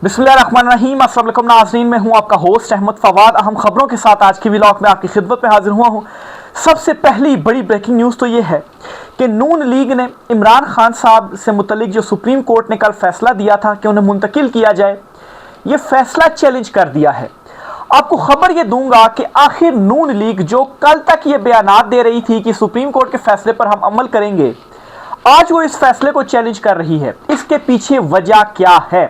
बिस्मिल्लाहिर्रहमानिर्रहीम। अस्सलाम वालेकुम नाज़रीन, मैं हूं आपका होस्ट अहमद फवाद। अहम खबरों के साथ आज की व्लॉग में आपकी खिदमत में हाजिर हुआ हूं। सबसे पहली बड़ी ब्रेकिंग न्यूज़ तो ये है कि नून लीग ने इमरान खान साहब से मुतल्लिक जो सुप्रीम कोर्ट ने कल फैसला दिया था कि उन्हें मुंतकिल किया जाए, ये फैसला चैलेंज कर दिया है। आपको खबर ये दूंगा कि आखिर नून लीग जो कल तक ये बयानात दे रही थी कि सुप्रीम कोर्ट के फैसले पर हम अमल करेंगे, आज वो इस फैसले को चैलेंज कर रही है। इसके पीछे वजह क्या है?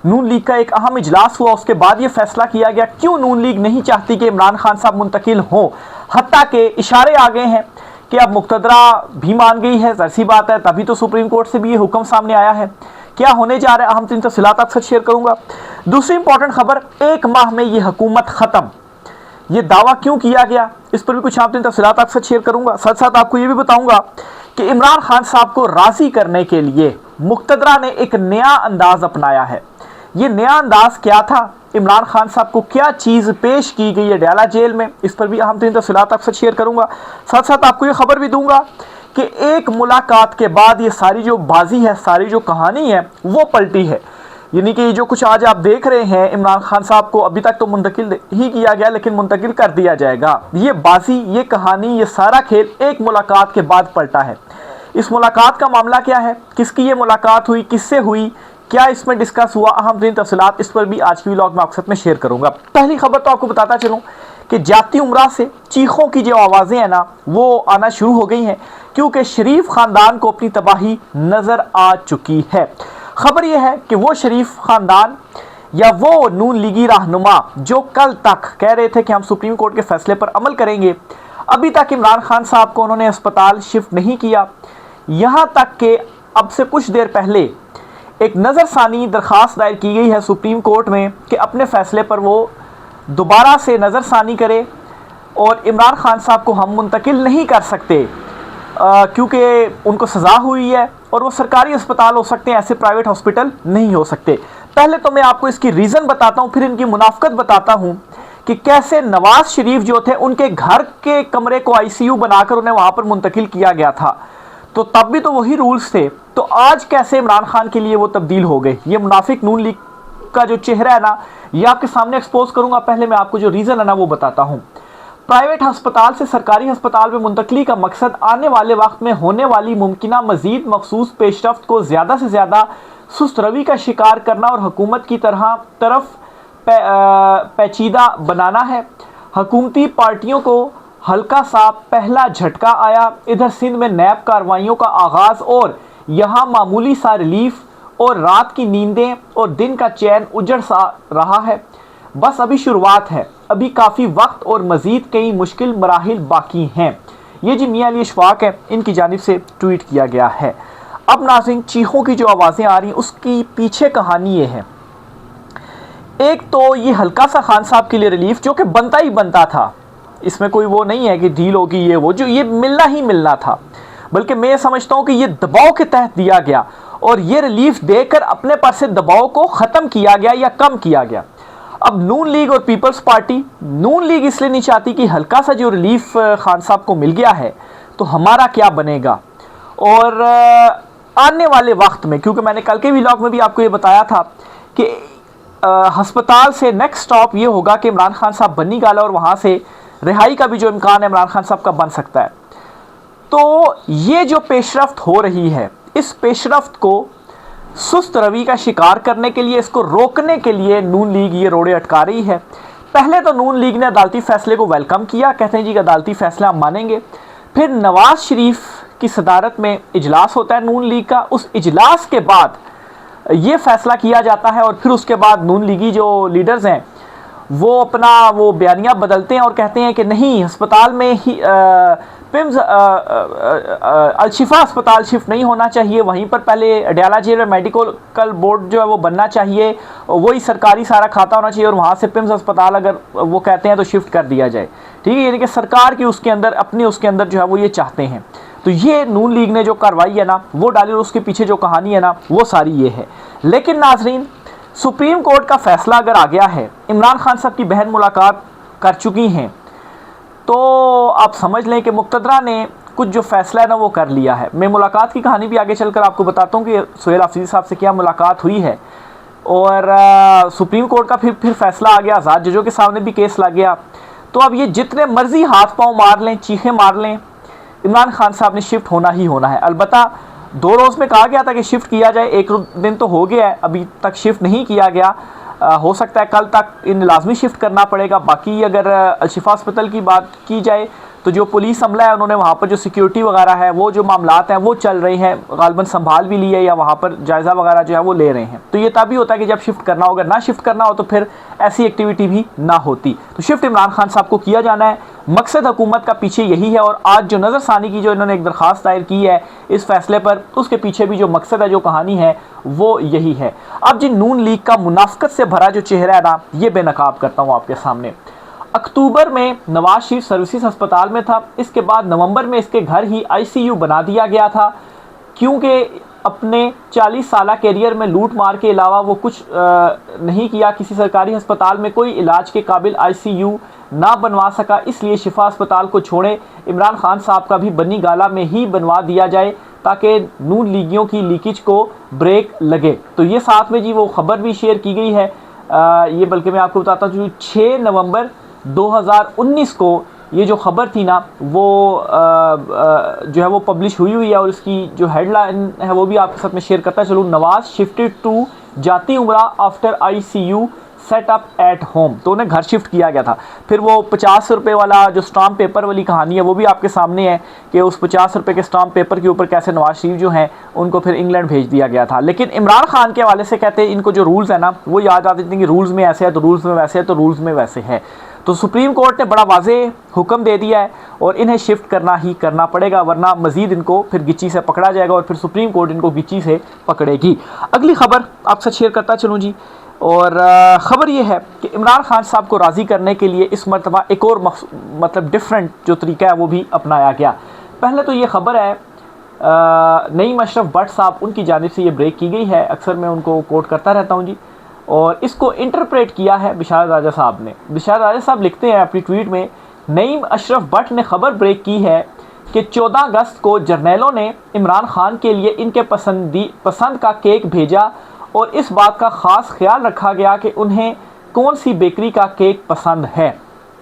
नून लीग का एक अहम इजलास हुआ, उसके बाद ये फैसला किया गया। क्यों नून लीग नहीं चाहती कि इमरान खान साहब मुंतकिल हों? हत्ता के इशारे आ गए हैं कि अब मुक्तदरा भी मान गई है। ज़ाहिर बात है, तभी तो सुप्रीम कोर्ट से भी ये हुक्म सामने आया है। क्या होने जा रहा है, अहम तीन तफसीलात आपके साथ शेयर करूंगा। दूसरी इंपॉर्टेंट खबर, 1 माह में ये हुकूमत खत्म, ये दावा क्यों किया गया, इस पर भी कुछ अहम तीन तफसीलात आपके साथ शेयर करूंगा। साथ साथ आपको ये भी बताऊंगा कि इमरान खान साहब को राजी करने के लिए मुक्तदरा ने एक नया अंदाज अपनाया है। ये नया अंदाज क्या था? इमरान खान साहब को क्या चीज़ पेश की गई है डयाला जेल में, इस पर भी अहम तीन तफसीलात आपसे शेयर करूंगा। साथ साथ आपको ये खबर भी दूंगा कि एक मुलाकात के बाद ये सारी जो बाजी है, सारी जो कहानी है, वो पलटी है। यानी कि जो कुछ आज आप देख रहे हैं, इमरान खान साहब को अभी तक तो मुंतकिल ही किया गया, लेकिन मुंतकिल कर दिया जाएगा। ये बाजी, ये कहानी, ये सारा खेल एक मुलाकात के बाद पलटा है। इस मुलाकात का मामला क्या है, किसकी ये मुलाकात हुई, किससे हुई, क्या इसमें डिस्कस हुआ, अहम तीन तफसीलात इस पर भी आज की व्लॉग में आपके साथ में शेयर करूंगा। पहली खबर तो आपको बताता चलूं कि जाती उम्रा से चीखों की जो आवाज़ें हैं ना, वो आना शुरू हो गई हैं, क्योंकि शरीफ ख़ानदान को अपनी तबाही नज़र आ चुकी है। खबर यह है कि वो शरीफ ख़ानदान या वो नून लीगी रहनुमा जो कल तक कह रहे थे कि हम सुप्रीम कोर्ट के फैसले पर अमल करेंगे, अभी तक इमरान खान साहब को उन्होंने अस्पताल शिफ्ट नहीं किया। यहाँ तक कि अब से कुछ देर पहले एक नज़रसानी दरख्वास्त दायर की गई है सुप्रीम कोर्ट में कि अपने फ़ैसले पर वो दोबारा से नज़रसानी करे और इमरान खान साहब को हम मुंतकिल नहीं कर सकते, क्योंकि उनको सज़ा हुई है और वो सरकारी अस्पताल हो सकते हैं, ऐसे प्राइवेट हॉस्पिटल नहीं हो सकते। पहले तो मैं आपको इसकी रीज़न बताता हूँ, फिर इनकी मुनाफ़कत बताता हूँ कि कैसे नवाज़ शरीफ जो थे उनके घर के कमरे को ICU बनाकर उन्हें वहाँ पर मुंतकिल किया गया था, तो तब भी तो वही रूल्स थे। तो आज कैसे इमरान खान के लिए वो तब्दील हो गए? ये मुनाफिक नून लीग का जो चेहरा है ना, ये आपके सामने एक्सपोज करूंगा। पहले मैं आपको जो रीज़न है ना वो बताता हूँ। प्राइवेट अस्पताल से सरकारी अस्पताल में मुंतकली का मकसद आने वाले वक्त में होने वाली मुमकिना मजीद मखसूस पेशरफ्त को ज़्यादा से ज़्यादा सुस्त रवि का शिकार करना और हुकूमत की तरफ पेचीदा बनाना है। हुकूमती पार्टियों को हल्का सा पहला झटका आया। इधर सिंध में नैब कार्रवाइयों का आगाज़ और यहाँ मामूली सा रिलीफ और रात की नींदें और दिन का चैन उजड़ सा रहा है। बस अभी शुरुआत है, अभी काफ़ी वक्त और मज़ीद कई मुश्किल मराहिल बाकी हैं। ये जी मियां अली इशफाक है, इनकी जानिब से ट्वीट किया गया है। अब नाज़रीन, चीखों की जो आवाज़ें आ रही हैं उसकी पीछे कहानी ये है। एक तो ये हल्का सा खान साहब के लिए रिलीफ जो कि बनता ही बनता था, इसमें कोई वो नहीं है कि डील होगी, ये वो जो ये मिलना ही मिलना था, बल्कि मैं समझता हूँ कि ये दबाव के तहत दिया गया और ये रिलीफ देकर अपने पर से दबाव को ख़त्म किया गया या कम किया गया। अब नून लीग और पीपल्स पार्टी, नून लीग इसलिए नहीं चाहती कि हल्का सा जो रिलीफ खान साहब को मिल गया है तो हमारा क्या बनेगा। और आने वाले वक्त में, क्योंकि मैंने कल के व्लॉग में भी आपको ये बताया था कि अस्पताल से नेक्स्ट स्टॉप ये होगा कि इमरान खान साहब बनी गाला और वहाँ से रिहाई का भी जो इम्कान है इमरान खान साहब का बन सकता है। तो ये जो पेशरफ्त हो रही है, इस पेशरफ्त को सुस्त रवि का शिकार करने के लिए, इसको रोकने के लिए नून लीग ये रोड़े अटका रही है। पहले तो नून लीग ने अदालती फैसले को वेलकम किया, कहते हैं जी अदालती फैसला हम मानेंगे। फिर नवाज शरीफ की सदारत में इजलास होता है नून लीग का, उस इजलास के बाद ये फैसला किया जाता है और फिर उसके बाद नून लीगी जो लीडर्स हैं वो अपना वो बयानिया बदलते हैं और कहते हैं कि नहीं, अस्पताल में ही पिम्स अलशिफा अस्पताल शिफ्ट नहीं होना चाहिए, वहीं पर पहले डयाला जेल में मेडिकल बोर्ड जो है वो बनना चाहिए, वही सरकारी सारा खाता होना चाहिए और वहाँ से पिम्स अस्पताल अगर वो कहते हैं तो शिफ्ट कर दिया जाए। ठीक है, यानी कि सरकार की उसके अंदर अपनी उसके अंदर जो है वो ये चाहते हैं। तो ये नून लीग ने जो कार्रवाई है ना वो डाली और उसके पीछे जो कहानी है ना वो सारी ये है। लेकिन नाजरीन, सुप्रीम कोर्ट का फैसला अगर आ गया है, इमरान खान साहब की बहन मुलाकात कर चुकी हैं, तो आप समझ लें कि मुक्तदरा ने कुछ जो फैसला है ना वो कर लिया है। मैं मुलाकात की कहानी भी आगे चलकर आपको बताता हूँ कि सुहेल हफीज़ साहब से क्या मुलाकात हुई है। और सुप्रीम कोर्ट का फिर फैसला आ गया, आज़ाद जजों के सामने भी केस लग गया। तो अब ये जितने मर्जी हाथ पांव मार लें, चीखें मार लें, इमरान खान साहब ने शिफ्ट होना ही होना है। अलबत्ता 2 रोज़ में कहा गया था कि शिफ्ट किया जाए, 1 दिन तो हो गया है, अभी तक शिफ्ट नहीं किया गया। हो सकता है कल तक इन लाजमी शिफ्ट करना पड़ेगा। बाकी अगर अलशिफा अस्पताल की बात की जाए तो जो पुलिस अमला है उन्होंने वहाँ पर जो सिक्योरिटी वगैरह है, वो जो मामलात हैं वो चल रहे हैं, गालबन संभाल भी लिए या वहाँ पर जायज़ा वगैरह जो है वो ले रहे हैं। तो ये तभी होता है कि जब शिफ्ट करना हो, अगर ना शिफ्ट करना हो तो फिर ऐसी एक्टिविटी भी ना होती। तो शिफ्ट इमरान खान साहब को किया जाना है, मकसद हुकूमत का पीछे यही है। और आज जो नज़रसानी की जो इन्होंने एक दरख्वास्त दायर की है इस फैसले पर, उसके पीछे भी जो मकसद है, जो कहानी है, वो यही है। अब जी नून लीग का मुनाफिकत से भरा जो चेहरा है ना, ये बेनकाब करता हूँ आपके सामने। अक्टूबर में नवाज शरीफ सर्विसेज अस्पताल में था, इसके बाद नवंबर में इसके घर ही आईसीयू बना दिया गया था, क्योंकि अपने 40 साल कैरियर में लूट मार के अलावा वो कुछ नहीं किया। किसी सरकारी अस्पताल में कोई इलाज के काबिल आईसीयू ना बनवा सका, इसलिए शिफा अस्पताल को छोड़े इमरान खान साहब का भी बनी गाला में ही बनवा दिया जाए ताकि नून लीगियों की लीकेज को ब्रेक लगे। तो ये साथ में जी वो खबर भी शेयर की गई है। ये बल्कि मैं आपको बताता हूँ 6 नवंबर 2019 को ये जो खबर थी ना वो जो है वो पब्लिश हुई है। और इसकी जो हेडलाइन है वो भी आपके साथ में शेयर करता चलूँ, नवाज शिफ्टेड टू जाती उम्रा after ICU setup at home. तो उन्हें घर शिफ्ट किया गया था। फिर वो 50 रुपये वाला जो स्टाम्प पेपर वाली कहानी है वो भी आपके सामने है कि उस 50 रुपये के स्टाम्प पेपर के ऊपर कैसे नवाज शरीफ जो हैं उनको फिर इंग्लैंड भेज दिया गया था। लेकिन इमरान खान के हवाले से कहते हैं इनको जो रूल्स है ना वो याद आते थे कि रूल्स में ऐसे है तो रूल्स में वैसे है तो रूल्स में वैसे है। तो सुप्रीम कोर्ट ने बड़ा वाज़े हुक्म दे दिया है और इन्हें शिफ्ट करना ही करना पड़ेगा, वरना मजीद इनको फिर गिच्ची से पकड़ा जाएगा और फिर सुप्रीम कोर्ट इनको गिच्ची से पकड़ेगी। अगली खबर आपसे शेयर करता चलूँ जी, और ख़बर ये है कि इमरान खान साहब को राज़ी करने के लिए इस मरतबा एक और मतलब डिफरेंट जो तरीका है वो भी अपनाया गया। पहले तो ये खबर है नईम अशरफ भट्ट साहब उनकी जानिब से ये ब्रेक की गई है, अक्सर मैं उनको कोट करता रहता हूँ जी, और इसको इंटरप्रेट किया है बिशारत राजा साहब ने। बिशारत राजा साहब लिखते हैं अपनी ट्वीट में, नईम अशरफ भट्ट ने खबर ब्रेक की है कि 14 अगस्त को जर्नैलों ने इमरान खान के लिए इनके पसंद का केक भेजा और इस बात का ख़ास ख्याल रखा गया कि उन्हें कौन सी बेकरी का केक पसंद है।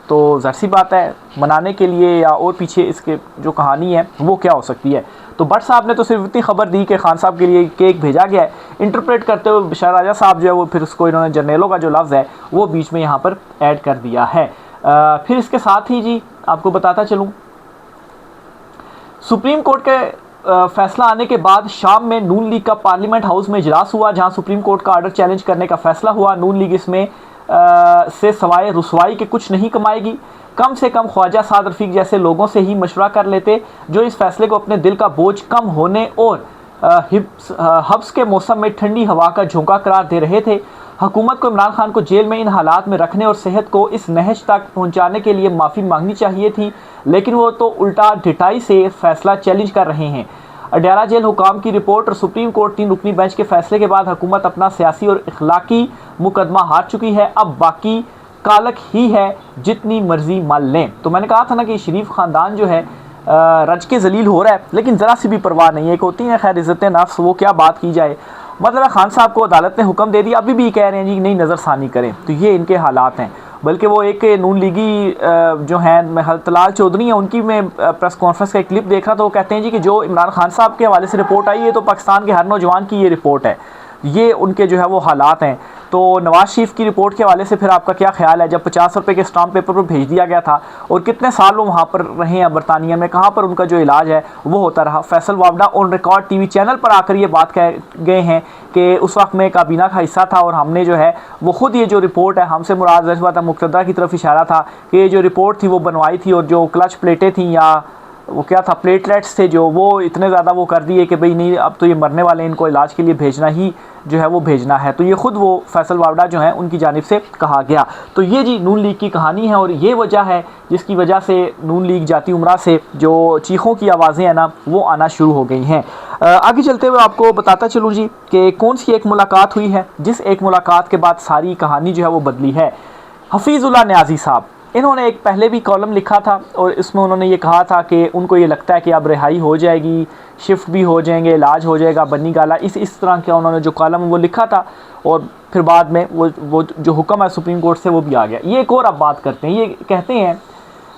तो ज़ाहिर सी बात है मनाने के लिए या और पीछे इसके जो कहानी है वो क्या हो सकती है। तो भट्ट साहब ने तो सिर्फ इतनी खबर दी कि खान साहब के लिए केक भेजा गया है, इंटरप्रेट करते हुए बिशार राजा साहब जो है वो फिर उसको इन्होंने जर्नैलों का जो लफ्ज़ है वो बीच में यहाँ पर ऐड कर दिया है। फिर इसके साथ ही जी आपको बताता चलूँ, सुप्रीम कोर्ट के फैसला आने के बाद शाम में नून लीग का पार्लियामेंट हाउस में इजलास हुआ, जहां सुप्रीम कोर्ट का ऑर्डर चैलेंज करने का फैसला हुआ। नून लीग इसमें से सवाए रुसवाई के कुछ नहीं कमाएगी। कम से कम ख्वाजा साद रफीक जैसे लोगों से ही मशवरा कर लेते जो इस फैसले को अपने दिल का बोझ कम होने और हब्स के मौसम में ठंडी हवा का झोंका करार दे रहे थे। हुकूमत को इमरान खान को जेल में इन हालात में रखने और सेहत को इस नहज तक पहुंचाने के लिए माफ़ी मांगनी चाहिए थी, लेकिन वो तो उल्टा ढिठाई से फैसला चैलेंज कर रहे हैं। अडयाला जेल हुकाम की रिपोर्ट और सुप्रीम कोर्ट 3 रुकनी बेंच के फैसले के बाद हुकूमत अपना सियासी और इखलाकी मुकदमा हार चुकी है। अब बाकी कालक ही है, जितनी मर्जी माल लें। तो मैंने कहा था ना कि शरीफ ख़ानदान जो है रज के जलील हो रहा है, लेकिन ज़रा सी भी परवाह नहीं है। एक होती है खैर इज़्ज़त नफ्स, वो क्या बात की जाए। मतलब खान साहब को अदालत ने हुक्म दे दिया, अभी भी कह रहे हैं जी नहीं नज़रसानी करें। तो ये इनके हालात हैं। बल्कि वो एक नून लीगी जो हैं तलाल चौधरी हैं, उनकी मैं प्रेस कॉन्फ्रेंस का एक क्लिप देख रहा था। वो कहते हैं जी कि जो इमरान खान साहब के हवाले से रिपोर्ट आई है तो पाकिस्तान के हर नौजवान की ये रिपोर्ट है, ये उनके जो है वो हालात हैं। तो नवाज शरीफ की रिपोर्ट के हवाले से फिर आपका क्या ख्याल है, जब 50 रुपये के स्टाम्प पेपर पर भेज दिया गया था और कितने साल वो वहाँ पर रहे हैं बरतानिया में, कहाँ पर उनका जो इलाज है वो होता रहा। Faisal Vawda on record TV channel पर आकर ये बात कह गए हैं कि उस वक्त में काबीना का हिस्सा था और हमने जो है वो ख़ुद ये जो रिपोर्ट है, हमसे मुराद था मुक़्तदा की तरफ इशारा था कि ये जो रिपोर्ट थी वो बनवाई थी और जो क्लच प्लेटें थी या वो क्या था प्लेटलेट्स थे जो वो इतने ज़्यादा वो कर दिए कि भाई नहीं अब तो ये मरने वाले, इनको इलाज के लिए भेजना ही जो है वो भेजना है। तो ये ख़ुद वो फैसल वावडा जो है उनकी जानिब से कहा गया। तो ये जी नून लीग की कहानी है और ये वजह है जिसकी वजह से नून लीग जाती उम्रा से जो चीखों की आवाज़ें हैं ना वो आना शुरू हो गई हैं। आगे चलते हुए आपको बताता चलूँ जी कि कौन सी एक मुलाकात हुई है जिस एक मुलाकात के बाद सारी कहानी जो है वो बदली है। हफीज़ुल्लाह न्याज़ी साहब इन्होंने एक पहले भी कॉलम लिखा था और इसमें उन्होंने ये कहा था कि उनको ये लगता है कि अब रिहाई हो जाएगी, शिफ्ट भी हो जाएंगे, इलाज हो जाएगा, बन्नी गाला, इस तरह का उन्होंने जो कॉलम वो लिखा था। और फिर बाद में वो जो हुक्म है सुप्रीम कोर्ट से वो भी आ गया। ये एक और अब बात करते हैं। ये कहते हैं,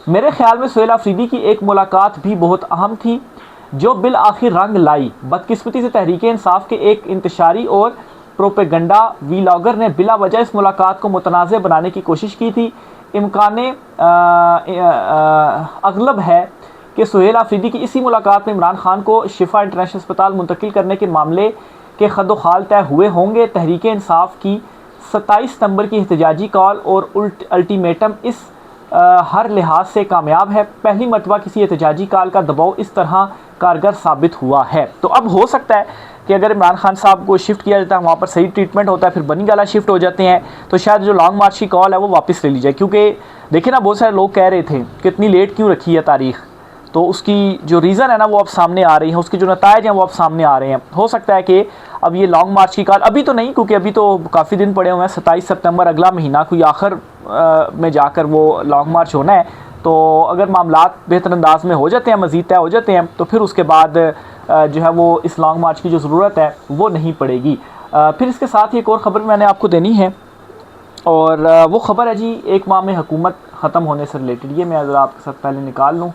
मेरे ख्याल में सुहेल अफरीदी की एक मुलाकात भी बहुत अहम थी जो बिल आखिर रंग लाई। बदकिस्मती से तहरीक इंसाफ के एक इंतशारी और प्रोपेगंडा वीलॉगर ने बिला वजह इस मुलाकात को मुतनाज़ बनाने की कोशिश की थी। इम्कान अगलब है कि सुहेल अफरीदी की इसी मुलाकात में इमरान खान को शिफा इंटरनेशनल अस्पताल मुंतकिल करने के मामले के खदोखाल तय हुए होंगे। तहरीक इंसाफ की 27 सितंबर की एहतजाजी कॉल और अल्टीमेटम इस हर लिहाज से कामयाब है। पहली मरतबा किसी एहतजाजी कॉल का दबाव इस तरह कारगर साबित हुआ है। तो अब हो सकता है कि अगर इमरान खान साहब को शिफ्ट किया जाता है, वहाँ पर सही ट्रीटमेंट होता है, फिर बनी गाला शिफ्ट हो जाते हैं, तो शायद जो लॉन्ग मार्च की कॉल है वो वापस ले ली जाए। क्योंकि देखिए ना, बहुत सारे लोग कह रहे थे कि इतनी लेट क्यों रखी है तारीख, तो उसकी जो रीज़न है ना वो अब सामने आ रही है, उसकी जो नतायज हैं वो अब सामने आ रहे हैं। हो सकता है कि अब ये लॉन्ग मार्च की कॉल अभी तो नहीं, क्योंकि अभी तो काफ़ी दिन पड़े हुए हैं, 27 सितंबर अगला महीना कोई आखिर में जाकर वो लॉन्ग मार्च होना है। तो अगर मामलात बेहतर अंदाज में हो जाते हैं, मज़ीद तय हो जाते हैं, तो फिर उसके बाद जो है वो इस लॉन्ग मार्च की जो ज़रूरत है वो नहीं पड़ेगी। फिर इसके साथ ही एक और ख़बर मैंने आपको देनी है, और वो ख़बर है जी 1 माह में हुकूमत ख़त्म होने से रिलेटेड। ये मैं ज़रा आपके साथ पहले निकाल लूँ।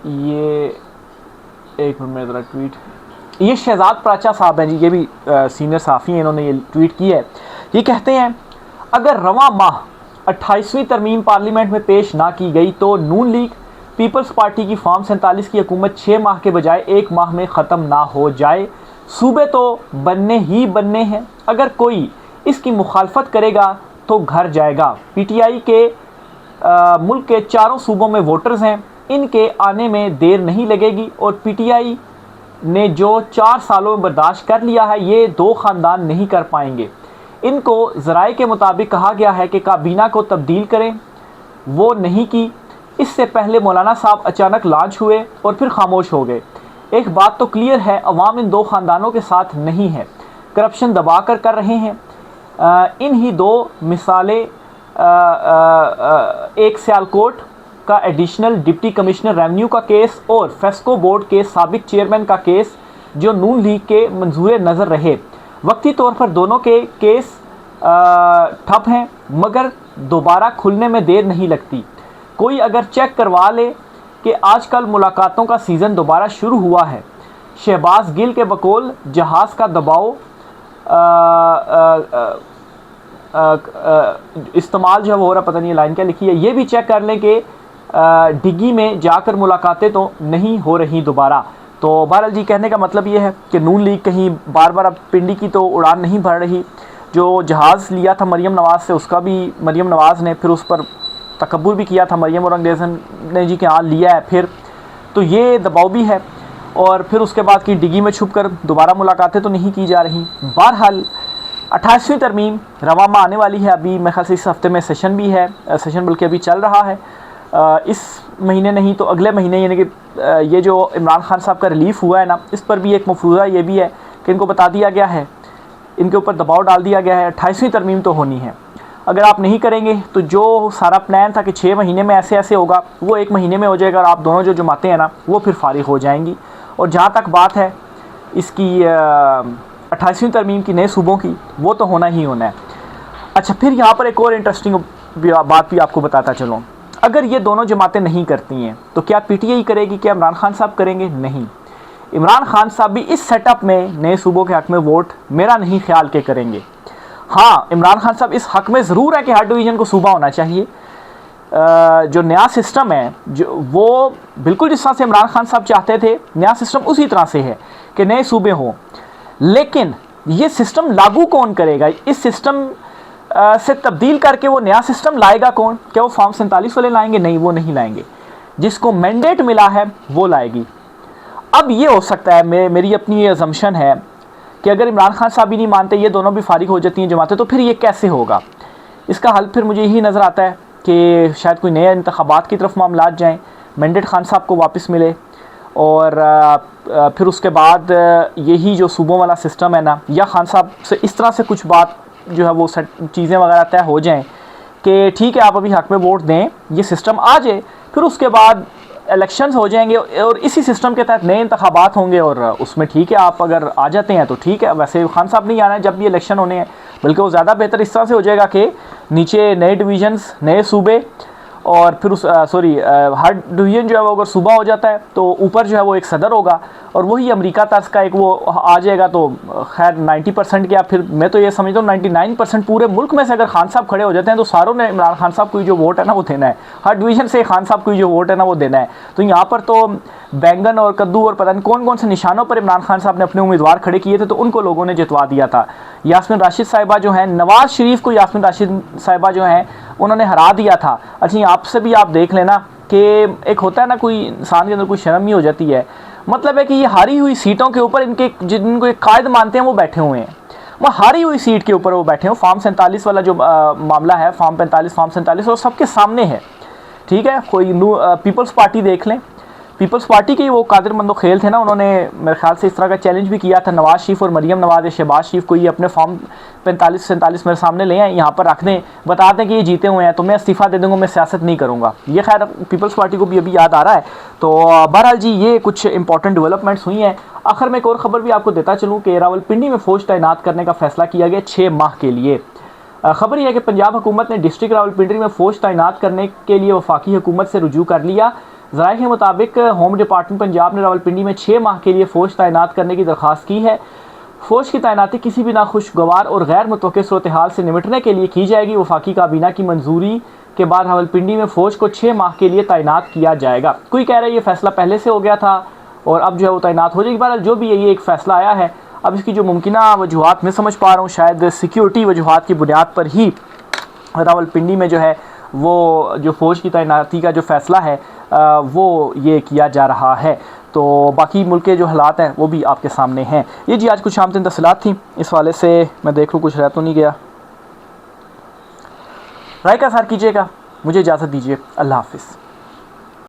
ये एक मिनट में ज़रा ट्वीट, ये शहजाद प्राचा साहब हैं जी, ये भी सीनियर सहाफ़ी हैं, इन्होंने ये ट्वीट की है। ये कहते हैं, अगर रवां माह 28वीं तरमीम पार्लियामेंट में पेश ना की गई तो नून लीग पीपल्स पार्टी की फॉर्म 47 की हुकूमत 6 माह के बजाय 1 माह में ख़त्म ना हो जाए। सूबे तो बनने ही बनने हैं, अगर कोई इसकी मुखालफत करेगा तो घर जाएगा। PTI के मुल्क के 4 सूबों में वोटर्स हैं, इनके आने में देर नहीं लगेगी, और PTI ने जो 4 सालों में बर्दाश्त कर लिया है ये 2 ख़ानदान नहीं कर पाएंगे। इनको ज़राए के मुताबिक कहा गया है कि काबीना को तब्दील करें, वो नहीं की। इससे पहले मौलाना साहब अचानक लॉन्च हुए और फिर खामोश हो गए। एक बात तो क्लियर है, अवाम इन 2 ख़ानदानों के साथ नहीं है, करप्शन दबा कर रहे हैं। इन ही 2 मिसालें, एक सियालकोट का एडिशनल डिप्टी कमिश्नर रेवेन्यू का केस और फेस्को बोर्ड के साबिक चेयरमैन का केस जो नून लीग के मंजूर नज़र रहे। वक्ती तौर पर दोनों के केस ठप हैं, मगर दोबारा खुलने में देर नहीं लगती। कोई अगर चेक करवा ले कि आजकल मुलाकातों का सीज़न दोबारा शुरू हुआ है। शहबाज गिल के बकौल जहाज़ का दबाव इस्तेमाल जो है वो हो रहा, पता नहीं लाइन क्या लिखी है, ये भी चेक कर लें कि डिग्गी में जाकर मुलाकातें तो नहीं हो रही दोबारा। तो बहरहाल जी कहने का मतलब ये है कि नून लीग कहीं बार बार अब पिंडी की तो उड़ान नहीं भर रही। जो जहाज़ लिया था मरीम नवाज़ से, उसका भी मरीम नवाज़ ने फिर उस पर तकब्बुर भी किया था मरीम और अंग्रेज़न ने जी कि हाँ लिया है फिर, तो ये दबाव भी है। और फिर उसके बाद की डिग्गी में छुप कर दोबारा मुलाकातें तो नहीं की जा रही। बहरहाल 28वीं तरमीम रवां माह आने वाली है। अभी मेरे ख्याल से इस हफ्ते में सेशन भी है, सेशन बल्कि अभी चल रहा है। इस महीने नहीं तो अगले महीने, यानी कि ये जो इमरान खान साहब का रिलीफ़ हुआ है ना, इस पर भी एक मफरूज़ा ये भी है कि इनको बता दिया गया है, इनके ऊपर दबाव डाल दिया गया है, 28वीं तरमीम तो होनी है। अगर आप नहीं करेंगे तो जो सारा प्लान था कि 6 महीने में ऐसे ऐसे होगा, वो 1 महीने में हो जाएगा, और आप दोनों जो जमातें हैं ना वो फिर फारिग हो जाएंगी। और जहाँ तक बात है इसकी 28वीं तरमीम की नए सूबों की, वो तो होना ही होना है। अच्छा, फिर यहाँ पर एक और इंटरेस्टिंग बात भी आपको बताता चलूँ। अगर ये दोनों जमातें नहीं करती हैं तो क्या PTI करेगी, क्या इमरान खान साहब करेंगे? नहीं, इमरान खान साहब भी इस सेटअप में नए सूबों के हक़ में वोट मेरा नहीं ख्याल के करेंगे। हाँ, इमरान खान साहब इस हक़ में ज़रूर है कि हर डिवीज़न को सूबा होना चाहिए। जो नया सिस्टम है जो वो बिल्कुल जिस तरह से इमरान खान साहब चाहते थे, नया सिस्टम उसी तरह से है कि नए सूबे हों। लेकिन ये सिस्टम लागू कौन करेगा? इस सिस्टम से तब्दील करके वो नया सिस्टम लाएगा कौन? क्या वो फॉर्म 47 वाले लाएंगे? नहीं, वो नहीं लाएंगे। जिसको मैंडेट मिला है वो लाएगी। अब ये हो सकता है, मेरी अपनी ये अजम्पशन है कि अगर इमरान खान साहब भी नहीं मानते, ये दोनों भी फारिग हो जाती हैं जमातें, तो फिर ये कैसे होगा? इसका हल फिर मुझे यही नज़र आता है कि शायद कोई नए इंतखाबात की तरफ मामलात जाएँ, मैंडेट खान साहब को वापस मिले और फिर उसके बाद यही जो सूबों वाला सिस्टम है ना, या खान साहब से इस तरह से कुछ बात जो है वो चीज़ें वगैरह तय हो जाएं कि ठीक है आप अभी हक में वोट दें, ये सिस्टम आ जाए, फिर उसके बाद इलेक्शंस हो जाएंगे और इसी सिस्टम के तहत नए इंतखाबात होंगे और उसमें ठीक है आप अगर आ जाते हैं तो ठीक है। वैसे खान साहब नहीं आना है जब भी इलेक्शन होने हैं, बल्कि वो ज़्यादा बेहतर इस तरह से हो जाएगा कि नीचे नए डिवीजन्स, नए सूबे, और फिर उस हर डिवीज़न जो है वो अगर सूबा हो जाता है तो ऊपर जो है वो एक सदर होगा और वही अमेरिका तर्ज का एक वो आ जाएगा। तो खैर 90% क्या, फिर मैं तो ये समझता हूँ 99% पूरे मुल्क में से अगर खान साहब खड़े हो जाते हैं तो सारों ने इमरान खान साहब को जो वोट है ना वो देना है, हर डिवीज़न से खान साहब को जो वोट है ना वो देना है। तो यहाँ पर तो बैंगन और कद्दू और पता नहीं कौन कौन से निशानों पर इमरान खान साहब ने अपने उम्मीदवार खड़े किए थे, तो उनको लोगों ने जितवा दिया था। यास्मीन राशिद साहिबा जो हैं, नवाज शरीफ को यास्मीन राशिद साहिबा जो हैं उन्होंने हरा दिया था। अच्छा आपसे भी आप देख लेना कि एक होता है ना, कोई इंसान के अंदर कोई शर्म ही हो जाती है। मतलब है कि ये हारी हुई सीटों के ऊपर इनके जिनको एक कायद मानते हैं वो बैठे हुए हैं, वो हारी हुई सीट के ऊपर वो बैठे हैं। फॉर्म 47 वाला जो मामला है, फॉर्म 45, फॉर्म 47 वो सबके सामने है, ठीक है। कोई पीपल्स पार्टी देख लें, पीपल्स पार्टी के वो कादिर मंदो खेल थे ना, उन्होंने मेरे ख्याल से इस तरह का चैलेंज भी किया था नवाज शरीफ और मरीम नवाज शहबाज शरीफ को, ये अपने फॉर्म 45-47 मेरे सामने ले आए, यहाँ पर रख दें, बता दें कि ये जीते हुए हैं तो मैं इस्तीफ़ा दे दूँगा, मैं सियासत नहीं करूँगा। ये खैर पीपल्स पार्टी को भी अभी याद आ रहा है। तो बहरहाल जी ये कुछ इंपॉर्टेंट डेवलपमेंट्स हुई हैं। आखिर में एक और ख़बर भी आपको देता चलूँ कि रावलपिंडी में फ़ौज तैनात करने का फैसला किया गया 6 माह के लिए। खबर यह है कि पंजाब हुकूमत ने डिस्ट्रिक्ट रावलपिंडी में फ़ौज तैनात करने के लिए वफाकी हुकूमत से रुजू कर लिया। ज़राए के मुताबिक होम डिपार्टमेंट पंजाब ने रावलपिंडी में 6 माह के लिए फ़ौज तैनात करने की दरख्वास्त की है। फ़ौज की तैनाती किसी भी नाखुशगवार और गैर मुतवक्किल सूरत हाल से निपटने के लिए की जाएगी। वफाकी काबीना की मंजूरी के बाद रावलपिंडी में फ़ौज को 6 माह के लिए तैनात किया जाएगा। कोई कह रहा है ये फ़ैसला पहले से हो गया था और अब जो है वो तैनात हो जाएगी। बहरहाल जो भी है ये एक फ़ैसला आया है। अब इसकी जो मुमकिना वजूहात मैं समझ पा रहा हूँ, शायद सिक्योरिटी वजूहात की बुनियाद पर ही रावलपिंडी में जो है वो जो फ़ौज की तैनाती का जो फ़ैसला है वो ये किया जा रहा है। तो बाकी मुल्क के जो हालात हैं वो भी आपके सामने हैं। ये जी आज कुछ शाम तीन तफसीलात थी, इस वाले से मैं देख लूँ कुछ रह तो नहीं गया। राय का सार कीजिएगा, मुझे इजाज़त दीजिए, अल्लाह हाफिज़।